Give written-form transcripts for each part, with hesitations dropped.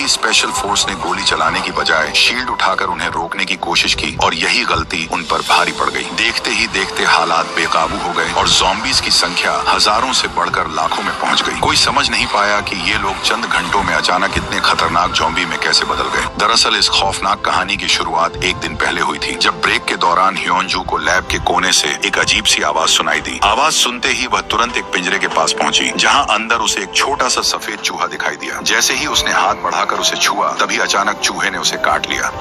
ही special force ने गोली चलाने की बजाय शील्ड उठाकर उन्हें रोकने की कोशिश की और यही गलती उन पर भारी पड़ गई। देखते ही देखते हालात बेकाबू हो गए और ज़ॉम्बीज की संख्या हजारों से बढ़कर लाखों में पहुंच गई। कोई समझ नहीं पाया कि ये लोग चंद घंटों में अचानक इतने खतरनाक ज़ॉम्बी में कैसे बदल गए। दरअसल इस खौफनाक कहानी की शुरुआत एक दिन पहले हुई थी, जब ब्रेक के दौरान ह्योन-जू को लैब के कोने से एक अजीब सी आवाज सुनाई दी। आवाज सुनते ही वह तुरंत एक पिंजरे के पास पहुंची, जहां अंदर उसे एक छोटा सा सफेद चूहा दिखाई दिया। जैसे ही उसने हाथ बढ़ाकर उसे छुआ, तभी अचानक चूहे ने उसे काट लिया।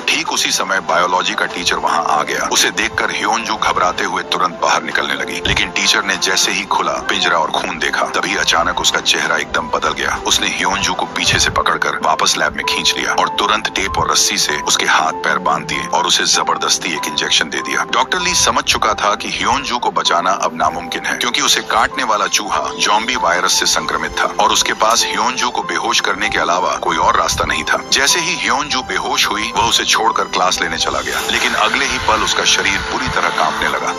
ठीक उसी समय बायोलॉजी का टीचर वहां आ गया। उसे देखकर ह्योन-जू घबराते हुए तुरंत बाहर निकलने लगी, लेकिन टीचर ने जैसे ही खुला पिंजरा और खून देखा, तभी अचानक उसका चेहरा एकदम बदल गया। उसने ह्योन-जू को पीछे से पकड़कर वापस लैब में खींच लिया और तुरंत टेप और रस्सी से उसके हाथ पैर बांध दिए और उसे जबरदस्ती एक इंजेक्शन दे दिया। डॉक्टर ली समझ चुका था कि ह्योन-जू को बचाना अब नामुमकिन है, क्योंकि उसे काटने वाला चूहा ज़ॉम्बी वायरस से संक्रमित था और उसके पास ह्योन-जू को बेहोश करने के अलावा कोई और रास्ता नहीं था। जैसे ही ह्योन-जू बेहोश हुई, वह उसे छोड़कर क्लास लेने चला गया, लेकिन अगले ही पल उसका शरीर पूरी तरह कांपने लगा।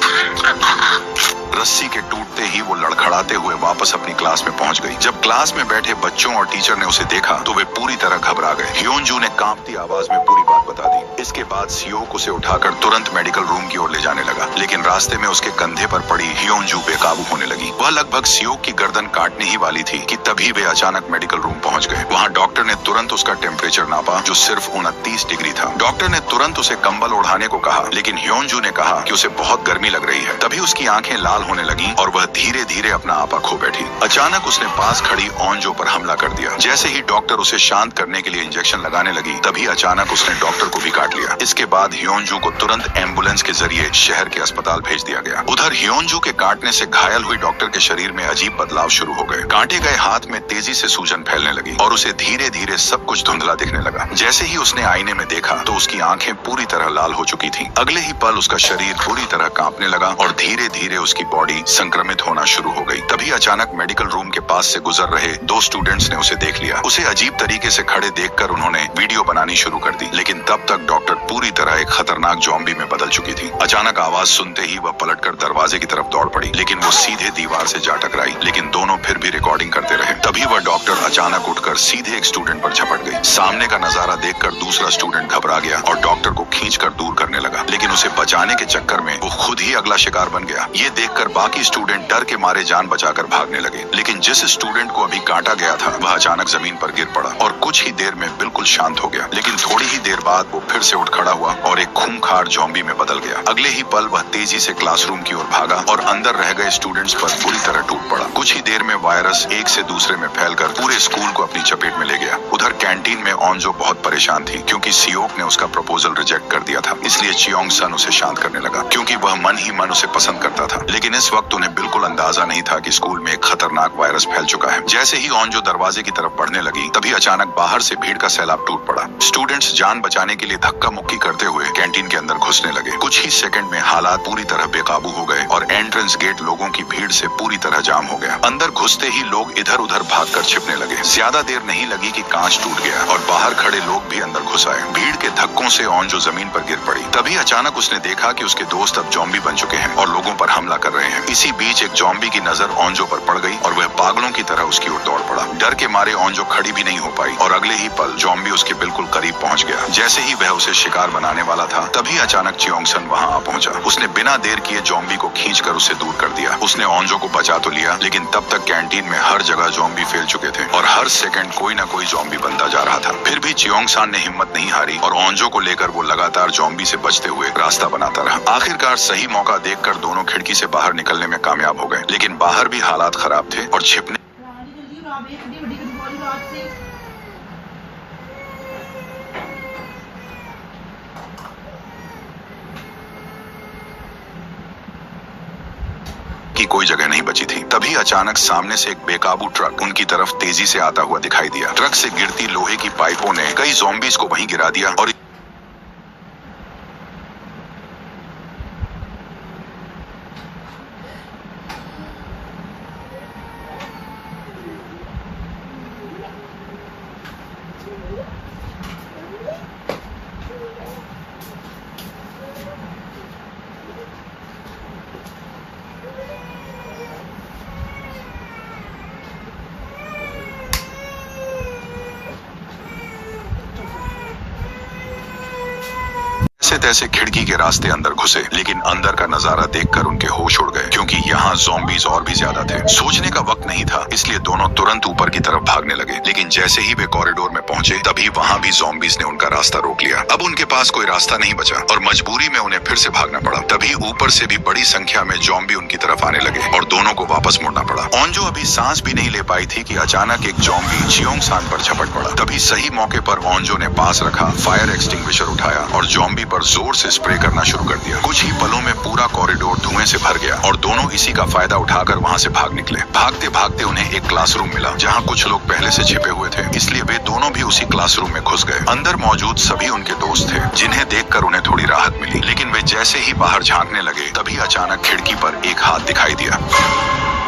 रस्सी के टूटते ही वो लड़खड़ाते हुए वापस अपनी क्लास में पहुंच गई। जब क्लास में बैठे बच्चों और टीचर ने उसे देखा तो वे पूरी तरह घबरा गए। ह्योन-जू ने कांपती आवाज में पूरी बात बता दी। इसके बाद सियोक उसे उठाकर तुरंत मेडिकल रूम की ओर ले जाने लगा, लेकिन रास्ते में उसके कंधे पर पड़ी ह्योन-जू बेकाबू होने लगी। वह लगभग सियोक की गर्दन काटने ही वाली थी कि तभी वे अचानक मेडिकल रूम पहुंच गए। वहां डॉक्टर ने तुरंत उसका टेम्परेचर नापा, जो सिर्फ 29 डिग्री था। डॉक्टर ने तुरंत उसे कंबल ओढ़ाने को कहा, लेकिन ह्योन-जू ने कहा कि उसे बहुत गर्मी लग रही है। तभी उसकी आंखें लाल होने लगी और वह धीरे धीरे अपना आपा खो बैठी। अचानक उसने पास खड़ी ओंजो पर हमला कर दिया। जैसे ही डॉक्टर उसे शांत करने के लिए इंजेक्शन लगाने लगी, तभी अचानक उसने डॉक्टर को भी काट लिया। इसके बाद ह्योन-जू को तुरंत एम्बुलेंस के जरिए शहर के अस्पताल भेज दिया गया। उधर ह्योन-जू के काटने से घायल हुई डॉक्टर के शरीर में अजीब बदलाव शुरू हो गए। काटे गए हाथ में तेजी से सूजन फैलने लगी और उसे धीरे धीरे सब कुछ धुंधला दिखने लगा। जैसे ही उसने आईने में देखा तो उसकी आंखें पूरी तरह लाल हो चुकी थी। अगले ही पल उसका शरीर पूरी तरह कांपने लगा और धीरे धीरे उसकी बॉडी संक्रमित होना शुरू हो गई। तभी अचानक मेडिकल रूम के पास से गुजर रहे 2 स्टूडेंट्स ने उसे देख लिया। उसे अजीब तरीके से खड़े देखकर उन्होंने वीडियो बनानी शुरू कर दी, लेकिन तब तक डॉक्टर पूरी तरह एक खतरनाक ज़ॉम्बी में बदल चुकी थी। अचानक आवाज सुनते ही वह पलटकर दरवाजे की तरफ दौड़ पड़ी, लेकिन वो सीधे दीवार से जा टकराई। लेकिन दोनों फिर भी रिकॉर्डिंग करते रहे। तभी वह डॉक्टर अचानक उठकर सीधे एक स्टूडेंट पर झपट गई। सामने का नजारा देखकर दूसरा स्टूडेंट घबरा गया और डॉक्टर को खींचकर दूर करने लगा, लेकिन उसे बचाने के चक्कर में वो खुद ही अगला शिकार बन गया। ये देखकर बाकी स्टूडेंट डर के मारे जान बचाकर भागने लगे, लेकिन जिस स्टूडेंट को अभी काटा गया था वह अचानक जमीन पर गिर पड़ा और कुछ ही देर में बिल्कुल शांत हो गया। लेकिन थोड़ी ही देर बाद वो फिर से उठ खड़ा हुआ और एक खूंखार ज़ॉम्बी में बदल गया। अगले ही पल वह तेजी से क्लासरूम की ओर भागा और अंदर रह गए स्टूडेंट्स पर बुरी तरह टूट पड़ा। कुछ ही देर में वायरस एक से दूसरे में फैलकर पूरे स्कूल को अपनी चपेट में ले गया। उधर कैंटीन में ओंजो बहुत परेशान थी, क्योंकि सियोक ने उसका प्रपोजल रिजेक्ट कर दिया था। इसलिए चियोंग सन उसे शांत करने लगा, क्योंकि वह मन ही मन उसे पसंद करता था। लेकिन इस वक्त उन्हें बिल्कुल अंदाजा नहीं था कि स्कूल में एक खतरनाक वायरस फैल चुका है। जैसे ही ओंजो दरवाजे की तरफ बढ़ने लगी, तभी अचानक बाहर से भीड़ का सैलाब टूट पड़ा। स्टूडेंट्स जान बचाने के लिए धक्का मुक्की करते हुए कैंटीन के अंदर घुसने लगे। कुछ ही सेकंड में हालात पूरी तरह बेकाबू हो गए और एंट्रेंस गेट लोगों की भीड़ से पूरी तरह जाम हो गया। अंदर घुसते ही लोग इधर उधर भागकर छिपने लगे। ज्यादा देर नहीं लगी कि कांच टूट गया और बाहर खड़े लोग भी अंदर घुस आए। भीड़ के धक्कों से ओंजो जमीन पर गिर पड़ी। तभी अचानक उसने देखा कि उसके दोस्त अब ज़ॉम्बी बन चुके हैं और लोगों पर हमला कर रहे हैं। इसी बीच एक ज़ॉम्बी की नजर ओंजो पर पड़ गई और वह पागलों की तरह उसकी ओर दौड़ पड़ा। डर के मारे ओंजो खड़ी भी नहीं हो पाई और अगले ही पल ज़ॉम्बी उसके बिल्कुल करीब पहुंच गया। जैसे ही वह उसे शिकार बनाने वाला था, तभी अचानक चियोंग सन वहां आ पहुंचा। उसने बिना देर किए ज़ॉम्बी को खींचकर उसे दूर कर दिया। उसने ओंजो को बचा तो लिया, लेकिन तब तक कैंटीन में हर जगह ज़ॉम्बी फैल चुके थे और हर सेकंड कोई न कोई ज़ॉम्बी बनता जा रहा था। फिर भी चियोंग सन ने हिम्मत नहीं हारी और ओंजो को लेकर वो लगातार ज़ॉम्बी से बचते हुए रास्ता बनाता रहा। आखिरकार सही मौका देखकर दोनों खिड़की से बाहर निकलने में कामयाब हो गए, लेकिन बाहर भी हालात खराब थे और छिपने की कोई जगह नहीं बची थी। तभी अचानक सामने से एक बेकाबू ट्रक उनकी तरफ तेजी से आता हुआ दिखाई दिया। ट्रक से गिरती लोहे की पाइपों ने कई ज़ॉम्बीज को वहीं गिरा दिया और जैसे तैसे खिड़की के रास्ते अंदर घुसे, लेकिन अंदर का नजारा देखकर उनके होश उड़ गए, क्योंकि यहाँ ज़ॉम्बीज़ और भी ज्यादा थे। सोचने का वक्त नहीं था, इसलिए दोनों तुरंत ऊपर की तरफ भागने लगे। लेकिन जैसे ही वे कॉरिडोर में पहुंचे, तभी वहाँ भी ज़ॉम्बीज़ ने उनका रास्ता रोक लिया। अब उनके पास कोई रास्ता नहीं बचा और मजबूरी में उन्हें फिर से भागना पड़ा। तभी ऊपर से भी बड़ी संख्या में ज़ॉम्बी उनकी तरफ आने लगे और दोनों को वापस मुड़ना पड़ा। ओंजो अभी सांस भी नहीं ले पाई थी कि अचानक एक ज़ॉम्बी चियोंग सान पर झपट पड़ा। तभी सही मौके पर ओंजो ने पास रखा फायर एक्सटिंग्विशर उठाया और ज़ॉम्बी पर जोर से स्प्रे करना शुरू कर दिया। कुछ ही पलों में पूरा कॉरिडोर धुएं से भर गया और दोनों इसी का फायदा उठाकर वहाँ से भाग निकले। भागते भागते उन्हें एक क्लासरूम मिला जहाँ कुछ लोग पहले से छिपे हुए थे, इसलिए वे दोनों भी उसी क्लासरूम में घुस गए। अंदर मौजूद सभी उनके दोस्त थे, जिन्हें देखकर उन्हें थोड़ी राहत मिली। लेकिन वे जैसे ही बाहर झांकने लगे, तभी अचानक खिड़की पर एक हाथ दिखाई दिया।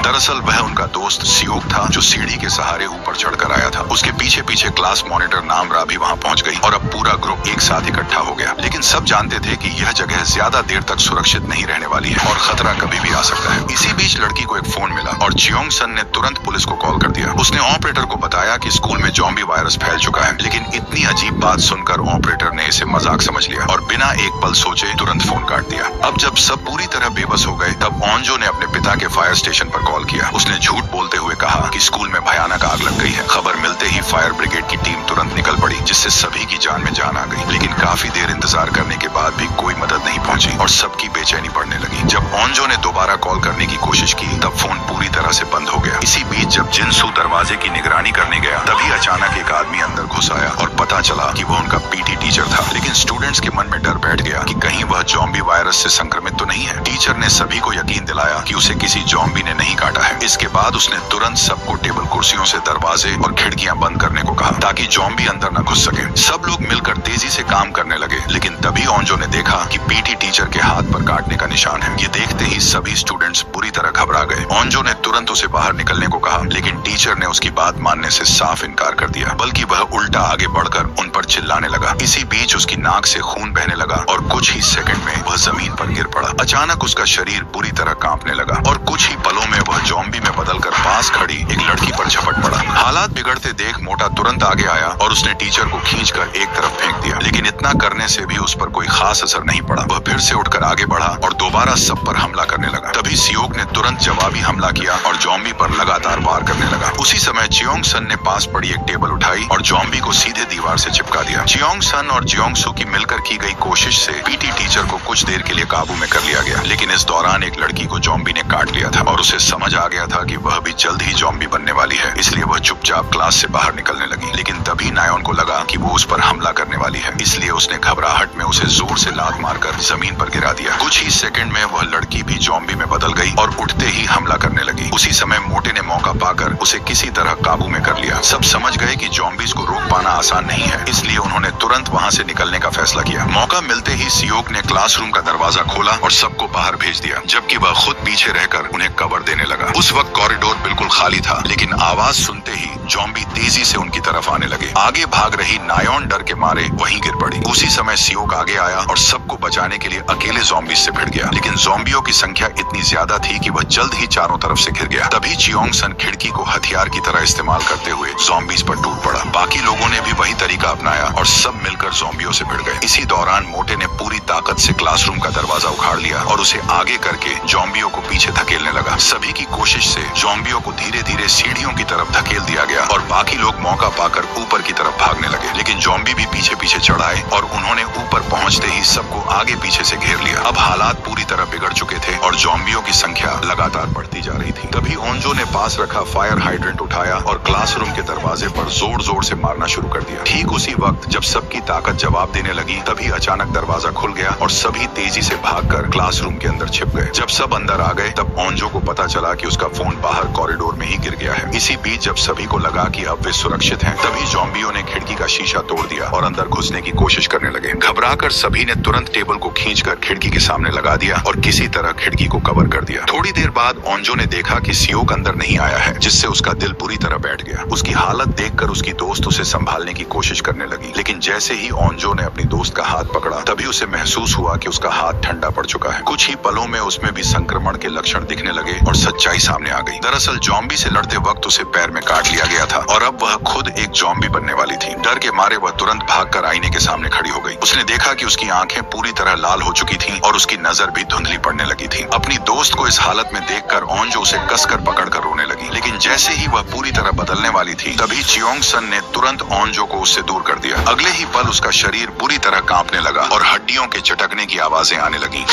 दरअसल वह उनका दोस्त सियोक था, जो सीढ़ी के सहारे ऊपर चढ़कर आया था। उसके पीछे पीछे क्लास मॉनिटर नामरा भी वहाँ पहुँच गई और अब पूरा ग्रुप एक साथ इकट्ठा हो गया। लेकिन सब जानते थे कि यह जगह ज्यादा देर तक सुरक्षित नहीं रहने वाली है और खतरा कभी भी आ सकता है। इसी बीच लड़की को एक फोन मिला और चियोंग सन ने तुरंत पुलिस को कॉल कर दिया। उसने ऑपरेटर को बताया कि स्कूल में ज़ॉम्बी वायरस फैल चुका है। लेकिन इतनी अजीब बात सुनकर ऑपरेटर ने इसे मजाक समझ लिया और बिना एक पल सोचे तुरंत फोन काट दिया। अब जब सब पूरी तरह बेबस हो गए, तब ओंजो ने अपने पिता के फायर स्टेशन पर कॉल किया। उसने झूठ बोलते हुए कहा कि स्कूल में भयानक आग लग गई है। खबर मिलते ही फायर ब्रिगेड की टीम तुरंत निकल पड़ी, जिससे सभी की जान में जान आ गई। लेकिन काफी देर इंतजार करने के बाद भी कोई मदद नहीं पहुंची और सबकी बेचैनी बढ़ने लगी। जब ओंजो ने दोबारा कॉल करने की कोशिश की, तब फोन पूरी तरह से बंद हो गया। इसी बीच जब जिनसू दरवाजे की निगरानी करने गया, तभी अचानक एक आदमी अंदर घुस आया और पता चला कि वह उनका पीटी टीचर था। लेकिन स्टूडेंट्स के मन में डर बैठ गया कि कहीं वह ज़ॉम्बी वायरस से संक्रमित तो नहीं है। टीचर ने सभी को यकीन दिलाया कि उसे किसी ज़ॉम्बी ने नहीं काटा है। इसके बाद उसने तुरंत सबको टेबल कुर्सियों से दरवाजे और खिड़कियां बंद करने को कहा, ताकि ज़ॉम्बी अंदर न घुस सके। सब लोग मिलकर तेजी से काम करने लगे। लेकिन तभी ओंजो ने देखा कि पीटी टीचर के हाथ पर काटने का निशान है। ये देखते ही सभी स्टूडेंट्स बुरी तरह घबरा गए। ओंजो ने तुरंत उसे बाहर निकलने को कहा, लेकिन टीचर ने उसकी बात मानने से साफ इनकार कर दिया, बल्कि वह उल्टा आगे बढ़कर उन पर चिल्लाने लगा। इसी बीच उसकी नाक से खून बहने लगा और कुछ ही सेकंड में वह जमीन पर गिर पड़ा। अचानक उसका शरीर बुरी तरह कांपने लगा और कुछ ही पलों में वह ज़ॉम्बी में बदलकर पास खड़ी एक लड़की पर झपट पड़ा। हालात बिगड़ते देख मोटा तुरंत आगे आया और उसने टीचर को खींचकर एक तरफ फेंक दिया। लेकिन इतना करने से भी उस पर कोई खास असर नहीं पड़ा। वह फिर से उठकर आगे बढ़ा और दोबारा सब पर हमला करने लगा। तभी सियोक ने तुरंत जवाबी हमला किया और ज़ॉम्बी पर लगातार वार करने लगा। उसी समय चियोंग सन ने पास पड़ी एक टेबल उठाई और ज़ॉम्बी को सीधे दीवार से चिपका दिया। चियोंग सन और जियोंगसू की मिलकर की गई कोशिश से पीटी टीचर को कुछ देर के लिए काबू में कर लिया गया। लेकिन इस दौरान एक लड़की को ज़ॉम्बी ने काट लिया था और उसे समझ आ गया था कि वह भी जल्द ही ज़ॉम्बी बनने वाली है, इसलिए वह चुपचाप क्लास से बाहर निकलने लगी। लेकिन तभी नायोन को लगा कि वो उस पर हमला करने वाली है, इसलिए उसने घबराहट में उसे जोर से लात मारकर जमीन पर गिरा दिया। कुछ ही सेकंड में वह लड़की भी ज़ॉम्बी में बदल गई और उठते ही हमला करने लगी। उसी समय मोटे ने मौका पाकर उसे किसी तरह काबू में कर लिया। सब समझ गए कि ज़ॉम्बीज को रोक पाना आसान नहीं है, इसलिए उन्होंने तुरंत वहाँ से निकलने का फैसला किया। मौका मिलते ही सियोक ने क्लासरूम का दरवाजा खोला और सबको बाहर भेज दिया, जबकि वह खुद पीछे रहकर उन्हें कवर देने लगा। उस वक्त कॉरिडोर बिल्कुल खाली था, लेकिन आवाज सुनते ही ज़ॉम्बी तेजी से उनकी तरफ आने लगे। आगे भाग रही नायोन डर के मारे वहीं गिर पड़ी। उसी समय सियोक आगे आया और सबको बचाने के लिए अकेले ज़ॉम्बीज से भिड़ गया। लेकिन ज़ॉम्बियों की संख्या इतनी ज्यादा थी कि वह जल्द ही चारों तरफ से घिर गया। तभी चियोंग सन खिड़की को हथियार की तरह इस्तेमाल करते हुए ज़ॉम्बीज पर टूट पड़ा। बाकी लोगों ने भी वही तरीका अपनाया और सब मिलकर ज़ॉम्बियों से भिड़ गए। इसी दौरान मोटे ने पूरी ताकत से क्लासरूम का दरवाजा उखाड़ लिया और उसे आगे करके ज़ॉम्बियों को पीछे धकेलने लगा। सभी की कोशिश से ज़ॉम्बियों को धीरे धीरे सीढ़ियों की तरफ धकेल दिया गया और बाकी लोग मौका पाकर ऊपर की तरफ भागने लगे। लेकिन ज़ॉम्बी भी पीछे पीछे चढ़ आए और उन्होंने ऊपर पहुंचते ही सबको आगे पीछे से घेर लिया। अब हालात पूरी तरह बिगड़ चुके थे और ज़ॉम्बियों की संख्या लगातार बढ़ती जा रही थी। तभी ओंजो ने पास रखा फायर हाइड्रेंट उठाया और क्लासरूम के दरवाजे पर जोर जोर से मारना शुरू कर दिया। ठीक उसी वक्त जब सबकी ताकत जवाब देने लगी, तभी अचानक दरवाजा खुल गया और सभी तेजी से भागकर क्लासरूम के अंदर छिप गए। जब सब अंदर आ गए, तब ओंजो को पता चला कि उसका फोन बाहर कॉरिडोर में ही गिर गया है। इसी बीच जब सभी को लगा कि अब वे सुरक्षित हैं, तभी ज़ॉम्बियों ने खिड़की का शीशा तोड़ दिया और अंदर घुसने की कोशिश करने लगे। घबराकर सभी ने तुरंत टेबल को खींचकर खिड़की के सामने लगा दिया और किसी तरह खिड़की को कवर कर दिया। थोड़ी देर बाद ओंजो ने देखा कि सियोक अंदर नहीं आया है, जिससे उसका दिल बुरी तरह बैठ गया। उसकी हालत देखकर उसकी दोस्त उसे संभालने की कोशिश करने लगी। लेकिन जैसे ही ओंजो ने अपनी दोस्त का हाथ पकड़ा, तभी उसे महसूस हुआ कि उसका हाथ ठंडा पड़ चुका है। कुछ ही पलों में उसमें भी संक्रमण के लक्षण दिखने लगे और सच्चाई सामने आ गई। दरअसल ज़ॉम्बी से लड़ते वक्त उसे पैर में काट लिया गया था और अब वह खुद एक ज़ॉम्बी बनने वाली थी। डर के मारे वह तुरंत भागकर आईने के सामने खड़ी हो गई। उसने देखा कि उसकी आंखें पूरी तरह लाल हो चुकी थीं और उसकी नजर भी धुंधली पड़ने लगी थी। अपनी दोस्त को इस हालत में देखकर ओंजो उसे कसकर पकड़कर रोने लगी, लेकिन जैसे ही वह पूरी तरह बदलने वाली थी तभी चियोंग सन ने तुरंत ओंजो को उससे दूर कर दिया। अगले ही पल उसका शरीर बुरी तरह कांपने लगा और हड्डियों के चटकने की आवाजें आने लगी।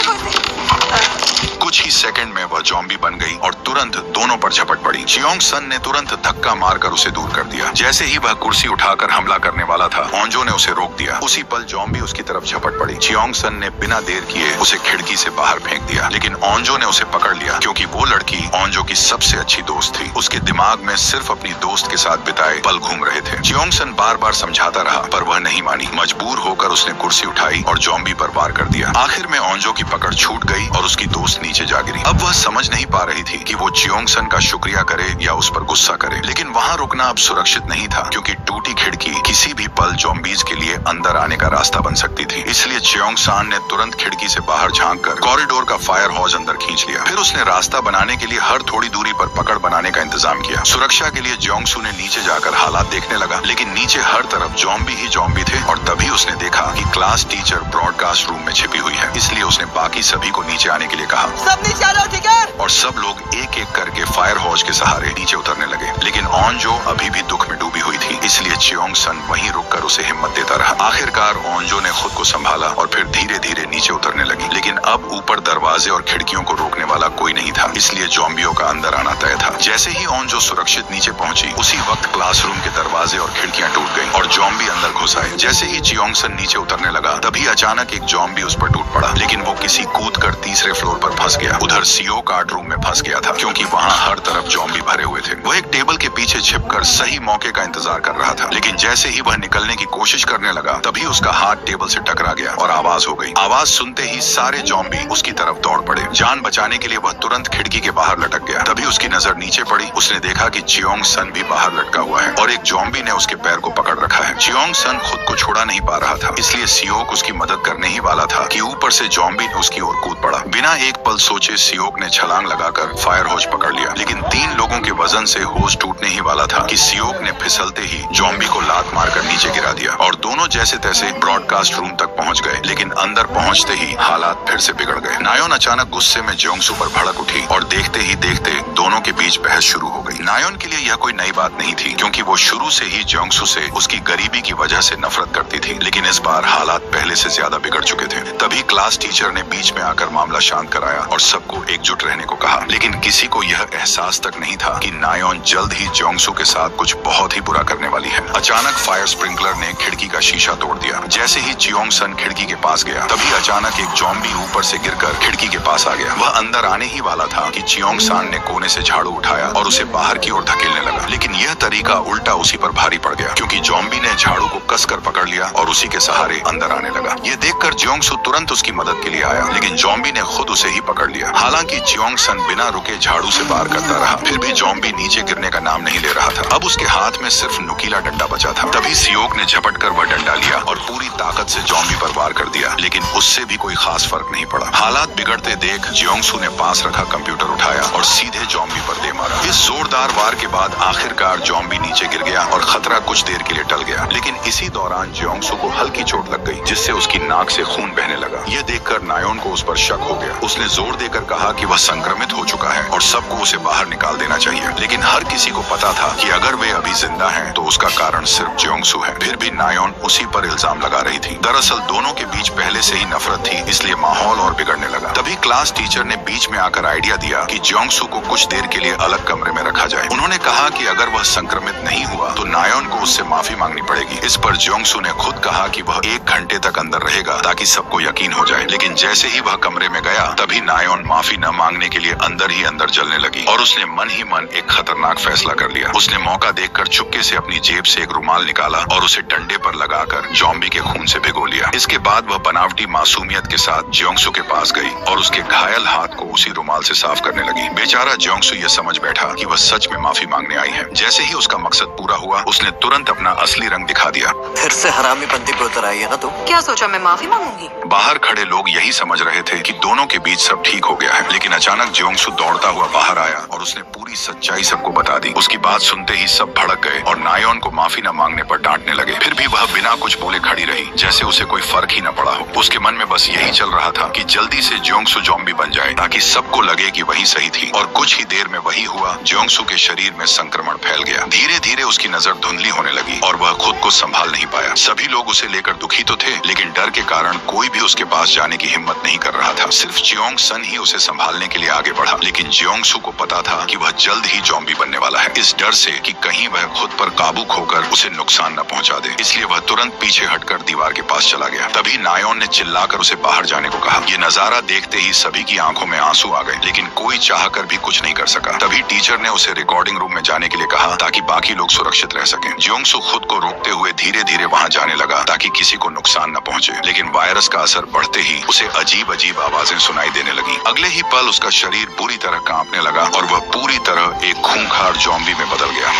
कुछ ही सेकंड में वह ज़ॉम्बी बन गई और तुरंत दोनों पर झपट पड़ी। चियोंग सन ने तुरंत धक्का मारकर उसे दूर कर दिया। जैसे ही वह कुर्सी उठाकर हमला करने वाला था, ओंजो ने उसे रोक दिया। उसी पल ज़ॉम्बी उसकी तरफ झपट पड़ी। चियोंग सन ने बिना देर किए उसे खिड़की से बाहर फेंक दिया, लेकिन ओंजो ने उसे पकड़ लिया क्योंकि वो लड़की ओंजो की सबसे अच्छी दोस्त थी। उसके दिमाग में सिर्फ अपनी दोस्त के साथ बिताए पल घूम रहे थे। चियोंग सन बार बार समझाता रहा पर वह नहीं मानी। मजबूर होकर उसने कुर्सी उठाई और ज़ॉम्बी पर वार कर दिया। आखिर में ओंजो की पकड़ छूट गई और उसकी दोस्त नीचे जा गिरी। अब वह समझ नहीं पा रही थी कि वो चियोंग सन का शुक्रिया करे या उस पर गुस्सा करे, लेकिन वहाँ रुकना अब सुरक्षित नहीं था क्योंकि टूटी खिड़की किसी भी पल ज़ॉम्बीज के लिए अंदर आने का रास्ता बन सकती थी। इसलिए चियोंग सन ने तुरंत खिड़की से बाहर झांककर कॉरिडोर का फायर हॉज अंदर खींच लिया। फिर उसने रास्ता बनाने के लिए हर थोड़ी दूरी पर पकड़ बनाने का इंतजाम किया। सुरक्षा के लिए जियोंगसू ने नीचे जाकर हालात देखने लगा, लेकिन नीचे हर तरफ ज़ॉम्बी ही ज़ॉम्बी थे और तभी उसने देखा कि क्लास टीचर ब्रॉडकास्ट रूम में छिपी हुई है। इसलिए उसने बाकी सभी को नीचे आने के लिए कहा। सब नीचे आ जाओ, ठीक है? और सब लोग एक एक करके फायर हॉज के सहारे नीचे उतरने लगे, लेकिन ओंजो अभी भी दुख में डूबी हुई थी। इसलिए चियोंग सन वहीं रुककर उसे हिम्मत देता रहा। आखिरकार ओंजो ने खुद को संभाला और फिर धीरे धीरे नीचे उतरने लगी, लेकिन अब ऊपर दरवाजे और खिड़कियों को रोकने वाला कोई नहीं था, इसलिए ज़ॉम्बियों का अंदर आना तय था। जैसे ही ओंजो सुरक्षित नीचे पहुंची, उसी वक्त क्लासरूम के दरवाजे और खिड़कियां टूट गईं और ज़ॉम्बी अंदर घुस आए। जैसे ही चियोंग सन नीचे उतरने लगा, तभी अचानक एक ज़ॉम्बी उस पर टूट पड़ा, लेकिन वो किसी कूदकर तीसरे फ्लोर पर फंस गया। उधर सीओ कार्ड रूम में फंस गया था क्योंकि वहाँ हर तरफ ज़ॉम्बी भरे हुए थे। वह एक टेबल के पीछे छिपकर सही मौके का इंतजार कर रहा था, लेकिन जैसे ही वह निकलने की कोशिश करने लगा, तभी उसका हाथ टेबल से टकरा गया और आवाज हो गई। आवाज सुनते ही सारे ज़ॉम्बी उसकी तरफ दौड़ पड़े। जान बचाने के लिए वह तुरंत खिड़की के बाहर लटक गया। तभी उसकी नजर नीचे पड़ी। उसने देखा कि चियोंग सन भी बाहर लटका हुआ है और एक ज़ॉम्बी ने उसके पैर को पकड़ रखा है। चियोंग सन खुद को छुड़ा नहीं पा रहा था, इसलिए सियोक उसकी मदद करने ही वाला था कि ऊपर से ज़ॉम्बी ने उसकी ओर कूद पड़ा। बिना एक पल सोचे सियोक ने छलांग लगाकर फायर होज पकड़ लिया, लेकिन 3 लोगों के वजन से होज टूटने ही वाला था कि सियोक ने फिसलते ही ज़ॉम्बी को लात मारकर नीचे गिरा दिया और दोनों जैसे तैसे ब्रॉडकास्ट रूम तक पहुंच गए। लेकिन अंदर पहुंचते ही हालात फिर से बिगड़ गए। नायोन अचानक गुस्से में जियोंगसू पर भड़क उठी और देखते ही देखते दोनों के बीच बहस शुरू हो गई। नायोन के लिए यह कोई नई बात नहीं थी क्योंकि वो शुरू से ही जियोंगसू से उसकी गरीबी की वजह से नफरत करती थी, लेकिन इस बार हालात पहले से ज्यादा बिगड़ चुके थे। तभी क्लास टीचर ने बीच में आकर मामला शांत कराया और सबको एकजुट रहने को कहा, लेकिन किसी को यह एहसास तक नहीं था कि नायोन जल्द ही जियोंगसू के साथ कुछ बहुत ही बुरा करने वाली है। अचानक फायर स्प्रिंकलर ने खिड़की का शीशा तोड़ दिया। जैसे ही चियोंग सन खिड़की के पास गया, तभी अचानक एक ज़ॉम्बी ऊपर से गिरकर खिड़की के पास आ गया। वह अंदर आने ही वाला था कि चियोंग सन ने कोने से झाड़ू उठाया और उसे बाहर की ओर धकेलने लगा, लेकिन यह तरीका उल्टा उसी पर भारी पड़ गया क्योंकि ज़ॉम्बी ने झाड़ू को कसकर पकड़ लिया और उसी के सहारे अंदर आने लगा। यह देखकर जियोंगसू तुरंत उसकी मदद के लिए आया, लेकिन ज़ॉम्बी ने खुद उसे ही पकड़ लिया। हालांकि चियोंग सन बिना रुके झाड़ू से वार करता रहा, फिर भी ज़ॉम्बी नीचे गिरने का नाम नहीं ले रहा था। अब उसके हाथ में सिर्फ नुकीला डंडा बचा था। तभी सियोक ने झपटकर वह डंडा लिया और पूरी ताकत से ज़ॉम्बी पर वार कर दिया, लेकिन उससे भी कोई खास फर्क नहीं पड़ा। हालात बिगड़ते देख जियोंगसू ने पास रखा कंप्यूटर उठाया और सीधे ज़ॉम्बी पर दे मारा। इस जोरदार वार के बाद आखिरकार ज़ॉम्बी नीचे गिर गया और खतरा कुछ देर के लिए टल गया, लेकिन इसी दौरान जियोंगसू को हल्की चोट लग गई जिससे उसकी नाक से खून बहने लगा। यह देखकर नायोन को उस पर शक हो गया। उसने जोर देकर कहा कि वह संक्रमित हो चुका है और सबको उसे बाहर निकाल देना चाहिए, लेकिन हर किसी को पता था कि अगर वे अभी जिंदा हैं तो उसका कारण सिर्फ जियोंगसू है। फिर भी नायोन उसी पर इल्जाम लगा रही थी। दरअसल दोनों के बीच पहले से ही नफरत थी, इसलिए माहौल और बिगड़ने लगा। तभी क्लास टीचर ने बीच में आकर आइडिया दिया कि जियोंगसू को कुछ देर के लिए अलग कमरे में रखा जाए। उन्होंने कहा कि अगर वह संक्रमित नहीं हुआ तो नायोन को उससे माफी मांगनी पड़ेगी। इस पर जियोंगसू ने खुद कहा कि वह 1 घंटे तक अंदर रहेगा ताकि सबको यकीन हो जाए, लेकिन जैसे ही वह कमरे में गया तभी नायोन माफी न मांगने के लिए अंदर ही अंदर जलने लगी और उसने मन ही मन एक खतरनाक फैसला कर लिया। उसने मौका देखकर चुपके से अपनी जेब से एक रुमाल निकाला और उसे डंडे पर लगाकर ज़ॉम्बी के खून से भिगो लिया। इसके बाद वह बनावटी मासूमियत के साथ जियोंगसू के पास गई और उसके घायल हाथ को उसी रुमाल से साफ करने लगी। बेचारा जियोंगसू यह समझ बैठा कि वह सच में माफी मांगने आई है। जैसे ही उसका मकसद पूरा हुआ, उसने तुरंत अपना असली रंग दिखा दिया। फिर से हरामी पंथी पे उतर आई है ना तुम? क्या सोचा मैं माफी मांगूंगी? बाहर खड़े लोग यही समझ रहे थे कि दोनों के बीच सब ठीक हो गया है, लेकिन अचानक जियोंगसू दौड़ता हुआ बाहर आया और उसने पूरी सच्चाई सबको बता दी। उसकी बात सुनते ही सब भड़क गए और नायोन को माफी न मांगने पर डांटने लगे। फिर भी वह बिना कुछ बोले खड़ी रही, जैसे उसे कोई फर्क ही न पड़ा हो। उसके मन में बस यही चल रहा था कि जल्दी से जियोंगसू ज़ॉम्बी बन जाए ताकि सबको लगे कि वही सही थी। और कुछ ही देर में वही हुआ। जियोंगसू के शरीर में संक्रमण फैल गया। धीरे धीरे उसकी नजर धुंधली होने लगी और वह खुद को संभाल नहीं पाया। सभी लोग उसे लेकर दुखी तो थे, लेकिन डर के कारण कोई भी उसके पास जाने की हिम्मत नहीं कर रहा था। सिर्फ जियोंग सन ही उसे संभालने के लिए आगे बढ़ा, लेकिन जियोंगसू को पता था कि वह जल्द ही ज़ॉम्बी बनने वाला है। इस डर से कि कहीं वह खुद पर काबू खोकर उसे नुकसान न पहुंचा दे, इसलिए वह तुरंत पीछे हटकर दीवार के पास चला गया। तभी नायोन ने चिल्लाकर उसे बाहर जाने को कहा। ये नजारा देखते ही सभी की आंखों में आंसू आ गए, लेकिन कोई चाहकर भी कुछ नहीं कर सका। तभी टीचर ने उसे रिकॉर्डिंग रूम में जाने के लिए कहा ताकि बाकी लोग सुरक्षित रह सकें। जियोंगसू खुद को रोकते हुए धीरे धीरे वहां जाने लगा ताकि किसी को नुकसान न पहुंचे, लेकिन वायरस का असर बढ़ते ही उसे अजीब अजीब आवाजें सुनाई देने लगी। अगले ही पल उसका शरीर पूरी तरह कांपने लगा और वह पूरी तरह एक खूंखार ज़ॉम्बी में बदल गया।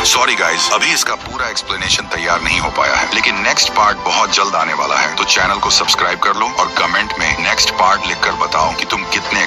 सॉरी गाइस, अभी इसका पूरा एक्सप्लेनेशन तैयार नहीं हो पाया है, लेकिन नेक्स्ट पार्ट बहुत जल्द आने वाला है। तो चैनल को सब्सक्राइब कर लो और कमेंट में नेक्स्ट पार्ट लिखकर बताओ कि तुम कितने